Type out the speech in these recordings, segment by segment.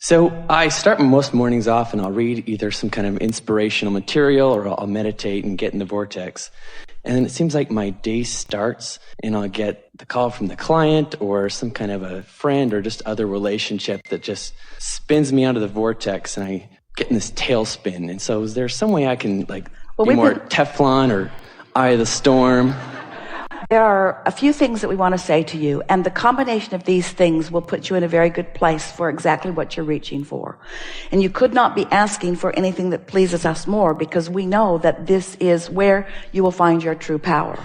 So I start most mornings off and I'll read either some kind of inspirational material or I'll meditate and get in the vortex. And then it seems like my day starts and I'll get the call from the client or some kind of a friend or just other relationship that just spins me out of the vortex and I get in this tailspin. And so is there some way I can be more Teflon or eye of the storm? There are a few things that we want to say to you, and the combination of these things will put you in a very good place for exactly what you're reaching for. And you could not be asking for anything that pleases us more, because we know that this is where you will find your true power.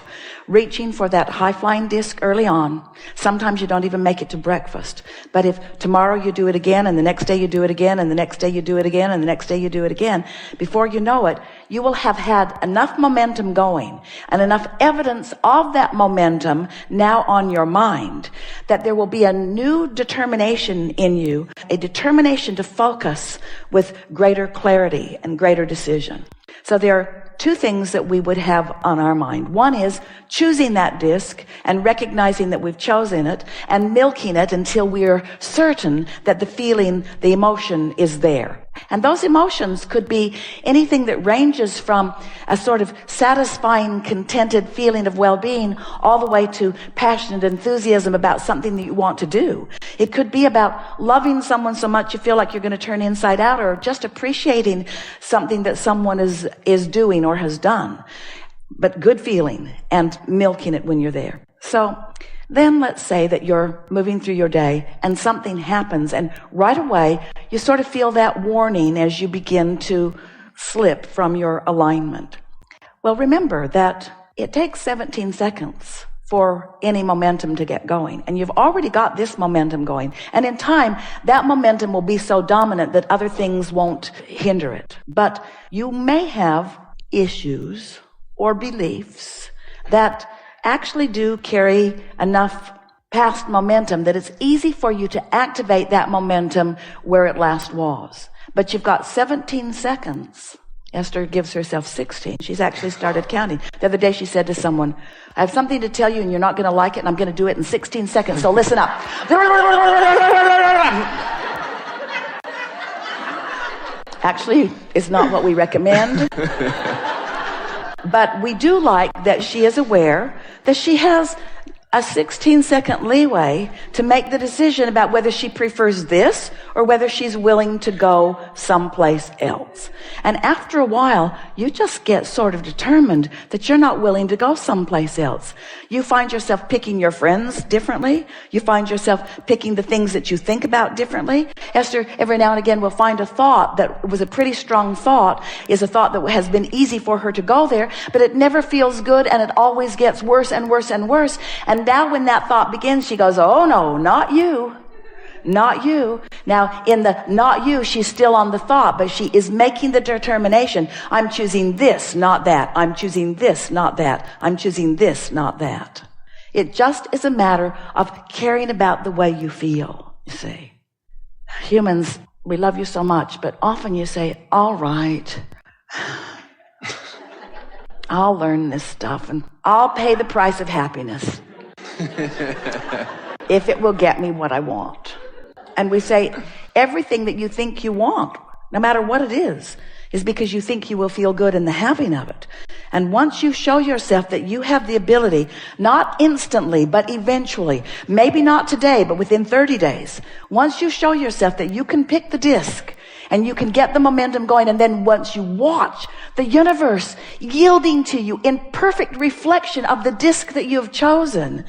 Reaching for that high-flying disc early on. Sometimes you don't even make it to breakfast. But if tomorrow you do it again, and the next day you do it again, and the next day you do it again, and the next day you do it again, before you know it, you will have had enough momentum going and enough evidence of that momentum now on your mind that there will be a new determination in you, a determination to focus with greater clarity and greater decision. So there are two things that we would have on our mind. One is choosing that disc and recognizing that we've chosen it and milking it until we're certain that the feeling, the emotion is there. And those emotions could be anything that ranges from a sort of satisfying, contented feeling of well-being all the way to passionate enthusiasm about something that you want to do. It could be about loving someone so much you feel like you're going to turn inside out, or just appreciating something that someone is doing or has done. But good feeling and milking it when you're there. So then let's say that you're moving through your day and something happens, and right away you sort of feel that warning as you begin to slip from your alignment. Well, remember that it takes 17 seconds for any momentum to get going, and you've already got this momentum going, and in time that momentum will be so dominant that other things won't hinder it. But you may have issues or beliefs that actually do carry enough past momentum that it's easy for you to activate that momentum where it last was. But you've got 17 seconds. Esther gives herself 16. She's actually started counting. The other day she said to someone, I have something to tell you and you're not going to like it, and I'm going to do it in 16 seconds, so listen up. Actually, it's not what we recommend. But we do like that she is aware that she has a 16-second leeway to make the decision about whether she prefers this or whether she's willing to go someplace else. And after a while, you just get sort of determined that you're not willing to go someplace else. You find yourself picking your friends differently. You find yourself picking the things that you think about differently. Esther, every now and again, will find a thought that was a pretty strong thought, is a thought that has been easy for her to go there, but it never feels good, and it always gets worse and worse and worse. And now when that thought begins, she goes, oh no, not you. Not you. Now, in the not you, she's still on the thought, but she is making the determination. I'm choosing this, not that. I'm choosing this, not that. I'm choosing this, not that. It just is a matter of caring about the way you feel, you see. Humans, we love you so much, but often you say, all right, I'll learn this stuff and I'll pay the price of happiness if it will get me what I want. And we say everything that you think you want, no matter what it is because you think you will feel good in the having of it. And once you show yourself that you have the ability, not instantly, but eventually, maybe not today, but within 30 days, once you show yourself that you can pick the disc and you can get the momentum going, and then once you watch the universe yielding to you in perfect reflection of the disc that you have chosen,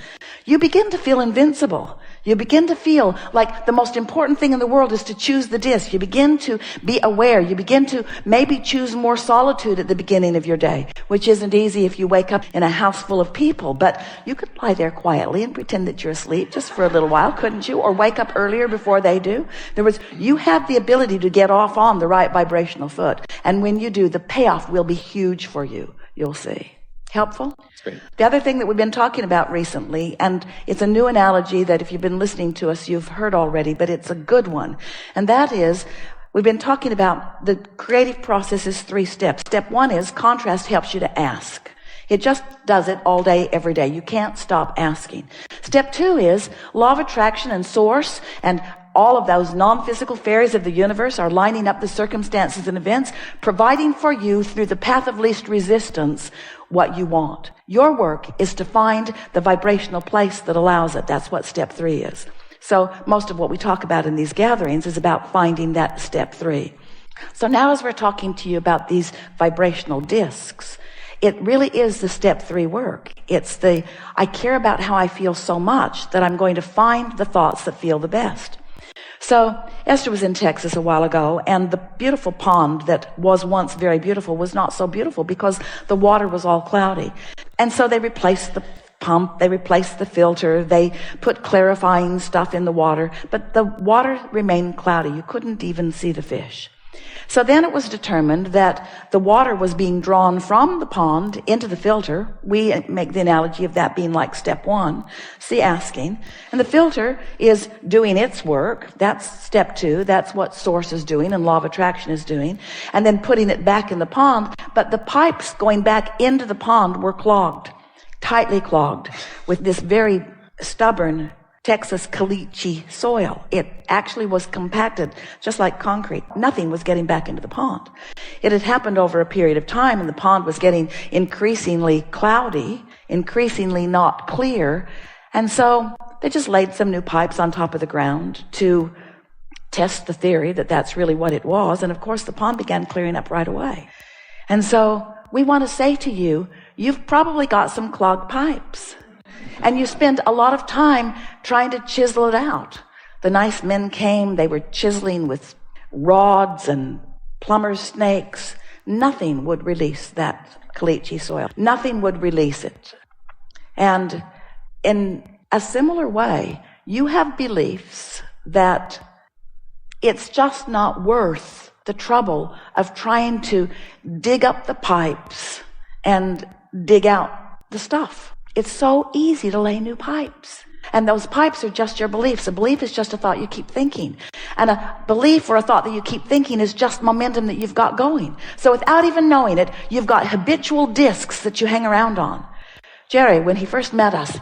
you begin to feel invincible. You begin to feel like the most important thing in the world is to choose the disc. You begin to be aware. You begin to maybe choose more solitude at the beginning of your day, which isn't easy if you wake up in a house full of people. But you could lie there quietly and pretend that you're asleep just for a little while, couldn't you? Or wake up earlier before they do. In other words, you have the ability to get off on the right vibrational foot. And when you do, the payoff will be huge for you. You'll see. Helpful? That's great. The other thing that we've been talking about recently, and it's a new analogy that if you've been listening to us, you've heard already, but it's a good one. And that is, we've been talking about the creative process is 3 steps. Step 1 is contrast helps you to ask. It just does it all day, every day. You can't stop asking. Step 2 is law of attraction and source and all of those non-physical fairies of the universe are lining up the circumstances and events, providing for you through the path of least resistance what you want. Your work is to find the vibrational place that allows it. That's what step 3 is. So most of what we talk about in these gatherings is about finding that step 3. So now as we're talking to you about these vibrational discs, it really is the step 3 work. It's the, I care about how I feel so much that I'm going to find the thoughts that feel the best. So Esther was in Texas a while ago, and the beautiful pond that was once very beautiful was not so beautiful because the water was all cloudy. And so they replaced the pump, they replaced the filter, they put clarifying stuff in the water, but the water remained cloudy. You couldn't even see the fish. So then it was determined that the water was being drawn from the pond into the filter. We make the analogy of that being like step 1, see asking. And the filter is doing its work. That's step 2. That's what source is doing and law of attraction is doing. And then putting it back in the pond. But the pipes going back into the pond were clogged, tightly clogged with this very stubborn Texas caliche soil. It actually was compacted just like concrete. Nothing was getting back into the pond. It had happened over a period of time, and the pond was getting increasingly cloudy, increasingly not clear. And so they just laid some new pipes on top of the ground to test the theory that that's really what it was. And of course the pond began clearing up right away. And so we want to say to you, you've probably got some clogged pipes. And you spend a lot of time trying to chisel it out. The nice men came, they were chiseling with rods and plumber's snakes. Nothing would release that caliche soil. Nothing would release it. And in a similar way, you have beliefs that it's just not worth the trouble of trying to dig up the pipes and dig out the stuff. It's so easy to lay new pipes. And those pipes are just your beliefs. A belief is just a thought you keep thinking. And a belief or a thought that you keep thinking is just momentum that you've got going. So without even knowing it, you've got habitual discs that you hang around on. Jerry, when he first met us,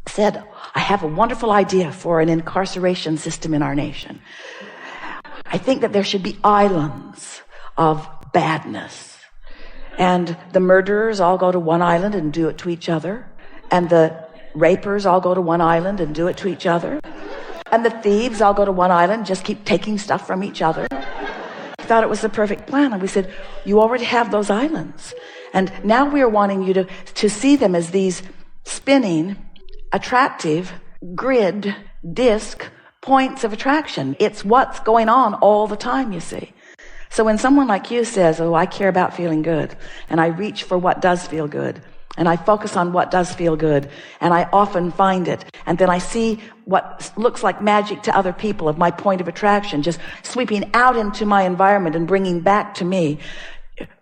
said, I have a wonderful idea for an incarceration system in our nation. I think that there should be islands of badness. And the murderers all go to one island and do it to each other. And the rapers all go to one island and do it to each other. And the thieves all go to one island, just keep taking stuff from each other. We thought it was the perfect plan. And we said, you already have those islands. And now we're wanting you to see them as these spinning, attractive, grid, disc points of attraction. It's what's going on all the time, you see. So when someone like you says, oh, I care about feeling good, and I reach for what does feel good, and I focus on what does feel good, and I often find it. And then I see what looks like magic to other people of my point of attraction, just sweeping out into my environment and bringing back to me.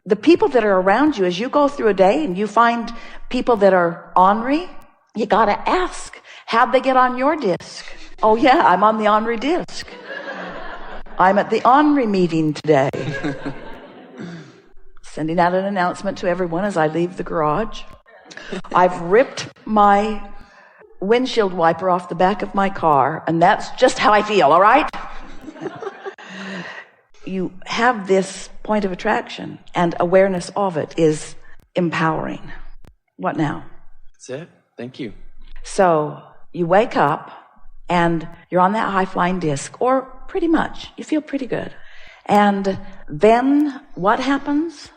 The people that are around you, as you go through a day and you find people that are ornery, you got to ask, how'd they get on your disc? Oh, yeah, I'm on the ornery disc. I'm at the ornery meeting today. Sending out an announcement to everyone as I leave the garage. I've ripped my windshield wiper off the back of my car, and that's just how I feel, all right? You have this point of attraction, and awareness of it is empowering. What now? That's it. Thank you. So you wake up, and you're on that high-flying disc, or pretty much. You feel pretty good. And then what happens?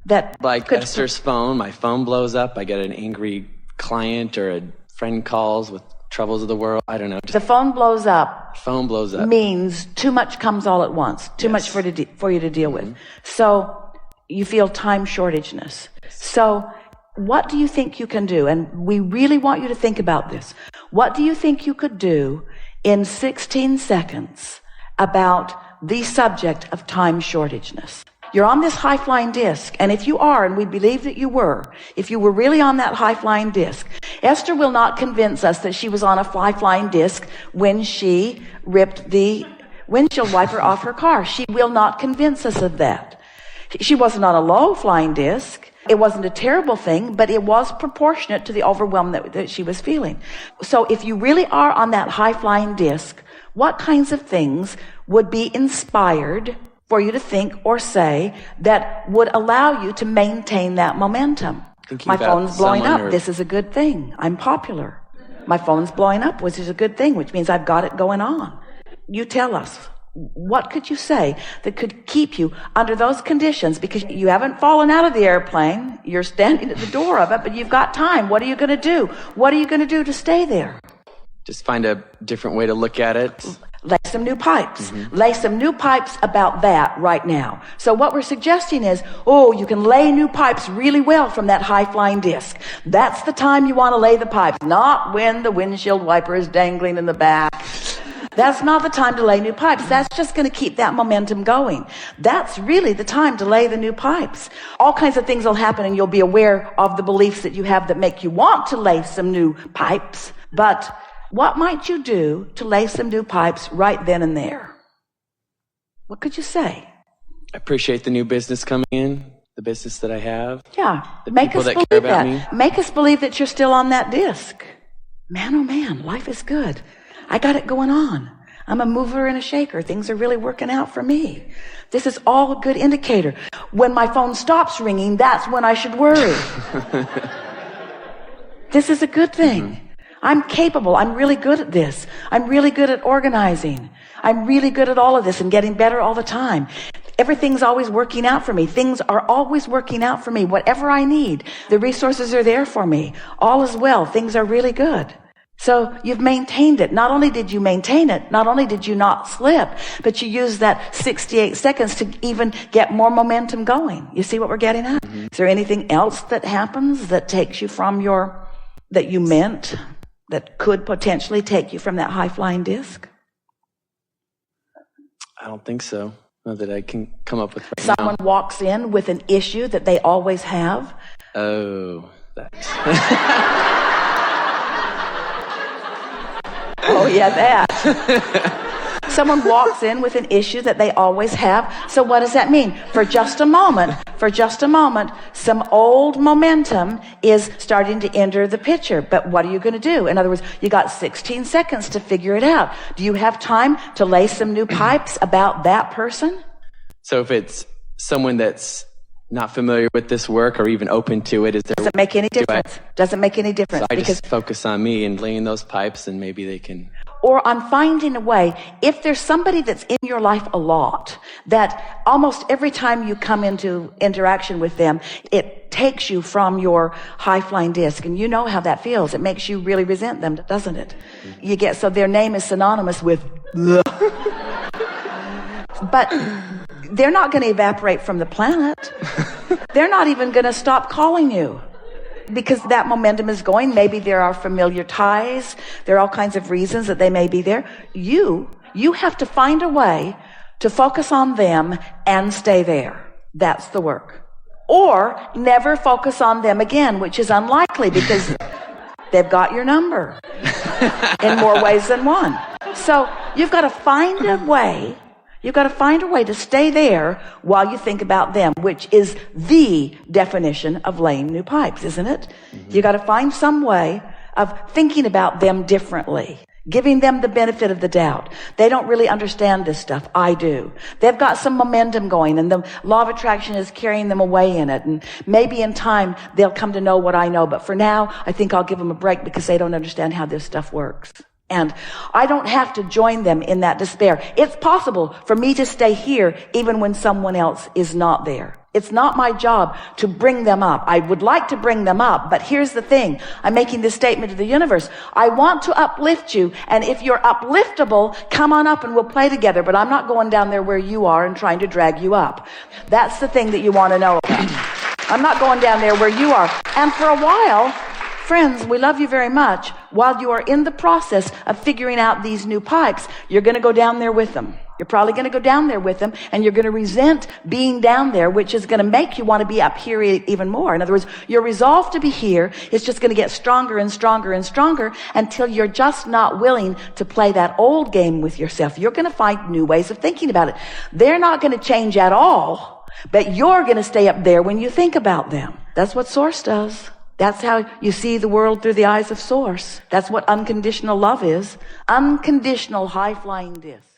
That like Esther's phone, my phone blows up. I get an angry client or a friend calls with troubles of the world. I don't know. The phone blows up. Phone blows up. Means too much comes all at once. Too much for you to deal with. So you feel time shortageness. So what do you think you can do? And we really want you to think about this. What do you think you could do in 16 seconds about the subject of time shortageness? You're on this high-flying disc, and if you are, and we believe that you were, if you were really on that high-flying disc, Esther will not convince us that she was on a high-flying disc when she ripped the windshield wiper off her car. She will not convince us of that. She wasn't on a low-flying disc. It wasn't a terrible thing, but it was proportionate to the overwhelm that she was feeling. So if you really are on that high-flying disc, What kinds of things would be inspired for you to think or say that would allow you to maintain that momentum? My phone's blowing up. This is a good thing. I'm popular. My phone's blowing up, which is a good thing, which means I've got it going on. You tell us. What could you say that could keep you under those conditions? Because you haven't fallen out of the airplane. You're standing at the door of it, but you've got time. What are you going to do? What are you going to do to stay there? Just find a different way to look at it. Lay some new pipes. Lay some new pipes about that right now. So what we're suggesting is, you can lay new pipes really well from that high-flying disc. That's the time you want to lay the pipes, not when the windshield wiper is dangling in the back. That's not the time to lay new pipes. That's just going to keep that momentum going. That's really the time to lay the new pipes. All kinds of things will happen, and you'll be aware of the beliefs that you have that make you want to lay some new pipes. But what might you do to lay some new pipes right then and there? What could you say? I appreciate the new business coming in, the business that I have. Yeah. The Make people us that believe care about that. me. Make us believe that you're still on that disc. Man, oh man, life is good. I got it going on. I'm a mover and a shaker. Things are really working out for me. This is all a good indicator. When my phone stops ringing, that's when I should worry. This is a good thing. I'm capable. I'm really good at this. I'm really good at organizing. I'm really good at all of this and getting better all the time. Everything's always working out for me. Things are always working out for me. Whatever I need, the resources are there for me. All is well. Things are really good. So you've maintained it. Not only did you maintain it, not only did you not slip, but you used that 68 seconds to even get more momentum going. You see what we're getting at? Is there anything else that happens that takes you from that you meant, that could potentially take you from that high-flying disc? I don't think so. Not that I can come up with right now. Someone walks in with an issue that they always have. Oh, that's... Oh, yeah, that. Someone walks in with an issue that they always have. So what does that mean? For just a moment, some old momentum is starting to enter the picture. But what are you going to do? In other words, you got 16 seconds to figure it out. Do you have time to lay some new pipes about that person? So if it's someone that's not familiar with this work or even open to it, doesn't make any difference. Doesn't make any difference. So I just focus on me and laying those pipes, and maybe they can. Or I'm finding a way, if there's somebody that's in your life a lot, that almost every time you come into interaction with them, it takes you from your high-flying disc. And you know how that feels. It makes you really resent them, doesn't it? You get, so their name is synonymous with but they're not going to evaporate from the planet. They're not even going to stop calling you because that momentum is going. Maybe there are familiar ties. There are all kinds of reasons that they may be there. You have to find a way to focus on them and stay there. That's the work. Or never focus on them again, which is unlikely because they've got your number in more ways than one. So you've got to find a way. You've got to find a way to stay there while you think about them, which is the definition of laying new pipes, isn't it? You've got to find some way of thinking about them differently, giving them the benefit of the doubt. They don't really understand this stuff. I do. They've got some momentum going, and the law of attraction is carrying them away in it. And maybe in time, they'll come to know what I know. But for now, I think I'll give them a break because they don't understand how this stuff works. And I don't have to join them in that despair. It's possible for me to stay here even when someone else is not there. It's not my job to bring them up. I would like to bring them up, but here's the thing. I'm making this statement to the universe. I want to uplift you, and if you're upliftable, come on up and we'll play together, but I'm not going down there where you are and trying to drag you up. That's the thing that you want to know about. I'm not going down there where you are. And for a while, friends, we love you very much. While you are in the process of figuring out these new pipes, you're going to go down there with them. You're probably going to go down there with them, and you're going to resent being down there, which is going to make you want to be up here even more. In other words, your resolve to be here is just going to get stronger and stronger and stronger until you're just not willing to play that old game with yourself. You're going to find new ways of thinking about it. They're not going to change at all, but you're going to stay up there when you think about them. That's what Source does. That's how you see the world through the eyes of Source. That's what unconditional love is. Unconditional high-flying bliss.